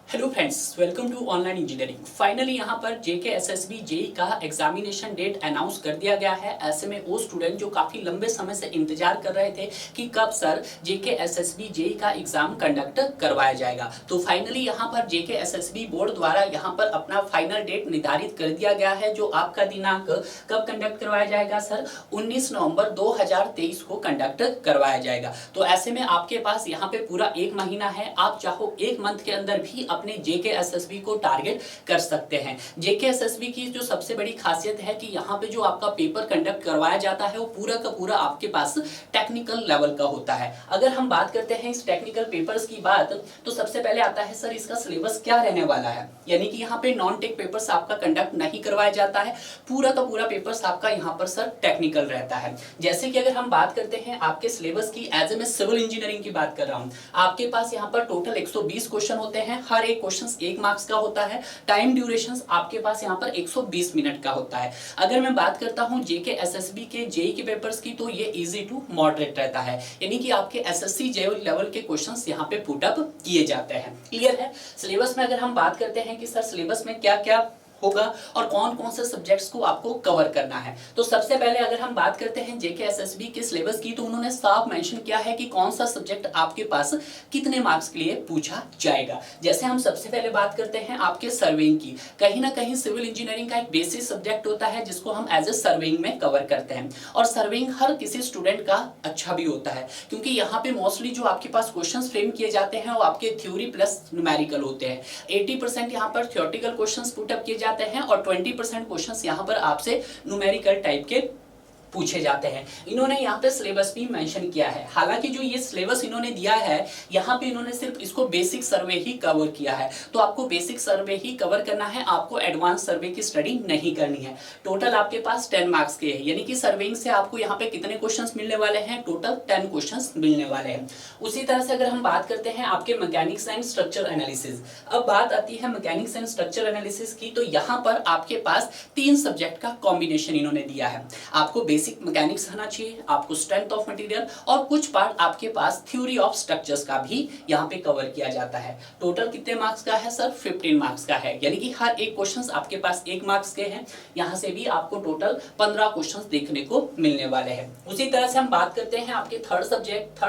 Hello friends, welcome to online engineering. Finally यहाँ पर JK SSB JE का examination date announce कर दिया गया है। ऐसे में वो स्टूडेंट जो काफ़ी लंबे समय से इंतजार कर रहे थे कि कब सर जेके एसएसबी जेई का एग्जाम कंडक्ट करवाया जाएगा, तो फाइनली यहाँ पर जेके एसएसबी बोर्ड द्वारा यहाँ पर अपना फाइनल डेट निर्धारित कर दिया गया है। जो आपका दिनांक कब कंडक्ट करवाया जाएगा सर, 19 नवंबर 2023 को कंडक्ट करवाया जाएगा। तो ऐसे में आपके पास यहाँ पे पूरा एक महीना है। आप चाहो एक मंथ के अंदर भी अपने जेके एसएसबी को टारगेट कर सकते हैं। जेके एसएसबी की जो सबसे बड़ी खासियत है कि यहाँ पे जो आपका पेपर कंडक्ट करवाया जाता है वो पूरा का पूरा आपके पास टेक्निकल लेवल का होता है। अगर हम बात करते हैं इस टेक्निकल पेपर्स की बात, तो सबसे पहले आता है सर इसका सिलेबस क्या रहने वाला है। यानी कि यहाँ पे नॉन टेक पेपर्स आपका कंडक्ट नहीं करवाया जाता है, पूरा का पूरा पेपर्स आपका यहाँ पर सर टेक्निकल रहता है। जैसे कि अगर हम बात करते हैं आपके सिलेबस की, एज ए मैं सिविल इंजीनियरिंग की बात कर रहा हूँ, आपके पास यहाँ पर टोटल 120 क्वेश्चन होते हैं। हर एक क्वेश्चन 1 मार्क्स का होता है। टाइम ड्यूरेशन आपके पास यहाँ पर 120 मिनट का होता है। अगर मैं बात करता हूँ जेके एसएसबी के जेई के पेपर्स की, तो ये इजी टू मॉडरेट रहता है। यानी कि आपके एसएससी जेई लेवल के क्वेश्चंस यहाँ पे पुट अप किए जाते हैं। क्लियर है। सिलेबस में अगर हम बात करते हैं कि सर सिलेबस में क्या क्या होगा और कौन कौन से सब्जेक्ट्स को आपको कवर करना है, तो सबसे पहले अगर हम बात करते हैं जेके एसएसबी के सिलेबस की, तो उन्होंने साफ मेंशन किया है कि कौन सा सब्जेक्ट आपके पास कितने मार्क्स के लिए पूछा जाएगा। जैसे हम सबसे पहले बात करते हैं आपके सर्वेइंग की। कहीं ना कहीं सिविल इंजीनियरिंग का एक बेसिक सब्जेक्ट होता है जिसको हम एज ए सर्वेइंग में कवर करते हैं, और सर्वेइंग हर किसी स्टूडेंट का अच्छा भी होता है, क्योंकि यहाँ पे मोस्टली जो आपके पास क्वेश्चन फ्रेम किए जाते हैं वो आपके थ्योरी प्लस न्यूमेरिकल होते हैं। 80% यहाँ पर थ्योरेटिकल क्वेश्चन पुट अप किए जाते हैं और 20% क्वेश्चंस यहां पर आपसे न्यूमेरिकल टाइप के पूछे जाते हैं। इन्होंने यहाँ पे सिलेबस भी मेंशन किया है। हालांकि जो ये सिलेबस इन्होंने दिया है, यहाँ पे इन्होंने सिर्फ इसको बेसिक सर्वे ही कवर किया है, तो आपको बेसिक सर्वे ही कवर करना है, आपको एडवांस सर्वे की स्टडी नहीं करनी है। टोटल आपके पास 10 मार्क्स के है, यानी कि सर्वेइंग से आपको यहाँ पे कितने क्वेश्चंस मिलने वाले हैं, टोटल 10 क्वेश्चंस मिलने वाले हैं। उसी तरह से अगर हम बात करते हैं आपके मैकेनिक्स एंड स्ट्रक्चर एनालिसिस, अब बात आती है मैकेनिक्स एंड स्ट्रक्चर एनालिसिस की, तो यहाँ पर आपके पास 3 सब्जेक्ट का कॉम्बिनेशन इन्होंने दिया है। आपको बेसिक मैकेनिक्स आना चाहिए, आपको स्ट्रेंथ ऑफ मटेरियल, और कुछ पार्ट आपके पास थ्योरी ऑफ स्ट्रक्चर्स का भी यहाँ पे कवर किया जाता है। टोटल कितने मार्क्स का है सर, 15 मार्क्स का है, यानी कि हर एक क्वेश्चंस आपके पास 1 मार्क्स के हैं। यहाँ से भी आपको टोटल 15 क्वेश्चंस देखने को मिलने वाले हैं। उसी तरह से हम बात करते हैं आपके थर्ड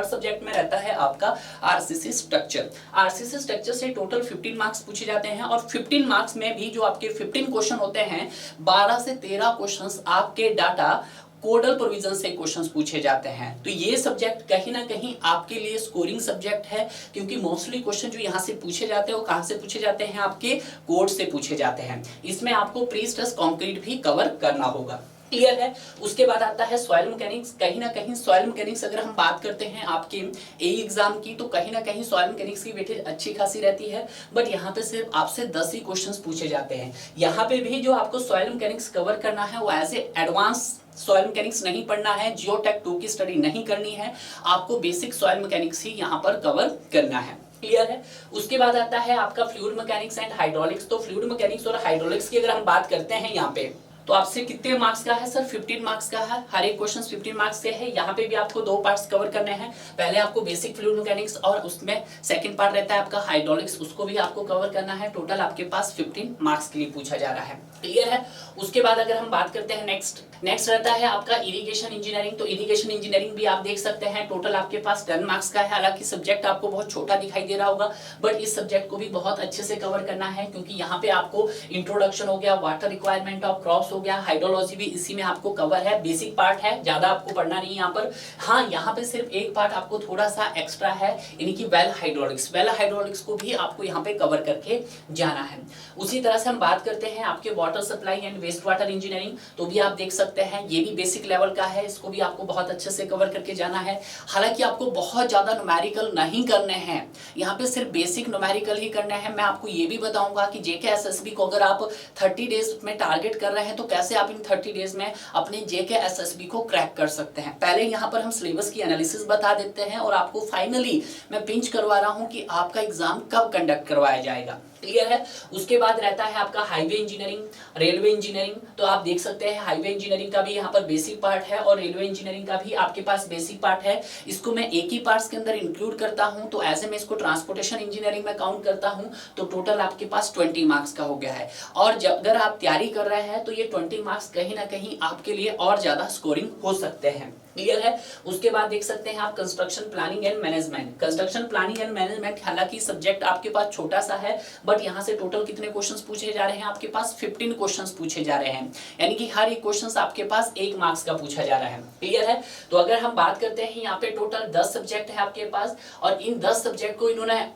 सब्जेक्ट में रहता है आपका आरसीसी स्ट्रक्चर। आरसीसी स्ट्रक्चर से टोटल 15 मार्क्स पूछे जाते हैं, और 15 मार्क्स में भी जो आपके 15 क्वेश्चन होते हैं, 12 से 13 क्वेश्चंस आपके डाटा कोडल प्रोविजन से क्वेश्चंस पूछे जाते हैं। तो ये सब्जेक्ट कहीं ना कहीं आपके लिए स्कोरिंग सब्जेक्ट है, क्योंकि मोस्टली क्वेश्चन जो यहाँ से पूछे जाते हैं वो कहाँ से पूछे जाते हैं, आपके कोड से पूछे जाते हैं। इसमें आपको प्री स्ट्रेस कंक्रीट भी कवर करना होगा। क्लियर है। उसके बाद आता है सॉइल मैकेनिक्स। कहीं ना कहीं सॉइल मैकेनिक्स अगर हम बात करते हैं आपके ए एग्जाम की, तो कहीं ना कहीं सॉइल मैकेनिक्स की वेटेज अच्छी खासी रहती है, बट यहाँ पे सिर्फ आपसे 10 ही क्वेश्चंस पूछे जाते हैं। यहाँ पे भी जो आपको सॉइल मैकेनिक्स कवर करना है वो as a advance soil mechanics नहीं पढ़ना है, जियोटेक 2 की स्टडी नहीं करनी है, आपको बेसिक सॉइल मैकेनिक्स ही यहाँ पर कवर करना है। क्लियर है। उसके बाद आता है आपका फ्लूइड मैकेनिक्स एंड हाइड्रोलिक्स। तो फ्लूइड मैकेनिक्स और हाइड्रोलिक्स की अगर हम बात करते हैं यहाँ पे, तो आपसे कितने मार्क्स का है सर, 15 मार्क्स का है। हर एक क्वेश्चन 15 मार्क्स के है। यहाँ पे भी आपको 2 पार्ट्स कवर करने हैं। पहले आपको बेसिक फ्लूइड मैकेनिक्स, और उसमें सेकंड पार्ट रहता है आपका हाइड्रोलिक्स, उसको भी आपको कवर करना है। टोटल आपके पास 15 मार्क्स के लिए पूछा जा रहा है। क्लियर है। उसके बाद अगर हम बात करते हैं नेक्स्ट रहता है आपका इरिगेशन इंजीनियरिंग। तो इरिगेशन इंजीनियरिंग भी आप देख सकते हैं, टोटल आपके पास 10 मार्क्स का है। हालांकि सब्जेक्ट आपको बहुत छोटा दिखाई दे रहा होगा, बट इस सब्जेक्ट को भी बहुत अच्छे से कवर करना है, क्योंकि यहाँ पे आपको इंट्रोडक्शन हो गया, वाटर रिक्वायरमेंट ऑफ क्रॉप्स हो गया, हाइड्रोलॉजी भी इसी में आपको कवर है। बेसिक पार्ट है, ज्यादा आपको पढ़ना नहीं यहाँ पर। हाँ, यहाँ पे सिर्फ एक पार्ट आपको थोड़ा सा एक्स्ट्रा है, यानी कि वेल हाइड्रोलिक्स को भी आपको यहाँ पे कवर करके जाना है। उसी तरह से हम बात करते हैं आपके water supply and waste water engineering. तो भी आप देख सकते हैं ये भी बेसिक लेवल का है, इसको भी आपको बहुत अच्छे से कवर करके जाना है। हालांकि आपको बहुत ज्यादा न्यूमेरिकल नहीं करने हैं, यहाँ पे सिर्फ बेसिक न्यूमेरिकल ही करने हैं। मैं आपको ये भी बताऊंगा कि जेके एसएसबी को अगर आप 30 डेज में टारगेट कर रहे हैं तो कैसे आप इन 30 डेज में अपने जेके एसएसबी को क्रैक कर सकते हैं। पहले यहाँ पर हम सिलेबस की एनालिसिस बता देते हैं और आपको फाइनली मैं पिंच करवा रहा हूँ कि आपका एग्जाम कब कंडक्ट करवाया जाएगा। क्लियर है। उसके बाद रहता है आपका हाईवे इंजीनियरिंग, रेलवे इंजीनियरिंग। तो आप देख सकते हैं हाईवे इंजीनियरिंग का भी यहाँ पर बेसिक पार्ट है और रेलवे इंजीनियरिंग का भी आपके पास बेसिक पार्ट है। इसको मैं एक ही पार्ट्स के अंदर इंक्लूड करता हूँ, तो ऐसे में इसको ट्रांसपोर्टेशन इंजीनियरिंग में काउंट करता हूँ, तो टोटल आपके पास 20 मार्क्स का हो गया है। और अगर आप तैयारी कर रहे हैं तो ये 20 मार्क्स कहीं ना कहीं आपके लिए और ज्यादा स्कोरिंग हो सकते हैं। क्लियर है। उसके बाद देख सकते हैं आप construction planning and management. Construction planning and management हालांकि सब्जेक्ट आपके पास छोटा सा है, बट यहाँ से टोटल कितने क्वेश्चंस पूछे जा रहे हैं आपके पास 15 क्वेश्चंस पूछे जा रहे हैं, यानी कि हर एक क्वेश्चंस आपके पास 1 मार्क्स का पूछा जा रहा है। क्लियर है। तो अगर हम बात करते हैं यहाँ पे टोटल 10 सब्जेक्ट है आपके पास और इन 10 सब्जेक्ट को इन्होंने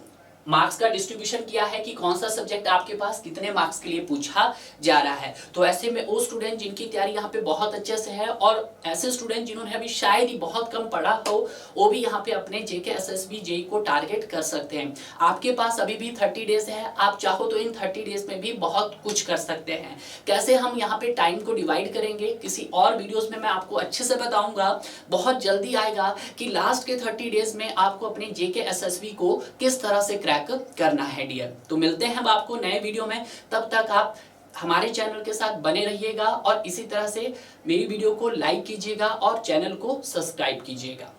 मार्क्स का डिस्ट्रीब्यूशन किया है कि कौन सा सब्जेक्ट आपके पास कितने मार्क्स के लिए पूछा जा रहा है। तो ऐसे में वो स्टूडेंट जिनकी तैयारी यहाँ पे बहुत अच्छे से है और ऐसे स्टूडेंट जिन्होंने अभी शायद ही बहुत कम पढ़ा हो, वो भी यहाँ पे अपने जेके एसएसबी जेई को टारगेट कर सकते हैं। आपके पास अभी भी 30 डेज है, आप चाहो तो इन 30 डेज में भी बहुत कुछ कर सकते हैं। कैसे हम यहाँ पे टाइम को डिवाइड करेंगे किसी और वीडियोस में मैं आपको अच्छे से बताऊंगा। बहुत जल्दी आएगा कि लास्ट के 30 डेज में आपको अपने जेके एसएसबी को किस तरह से करना है डियर। तो मिलते हैं अब आपको नए वीडियो में, तब तक आप हमारे चैनल के साथ बने रहिएगा और इसी तरह से मेरी वीडियो को लाइक कीजिएगा और चैनल को सब्सक्राइब कीजिएगा।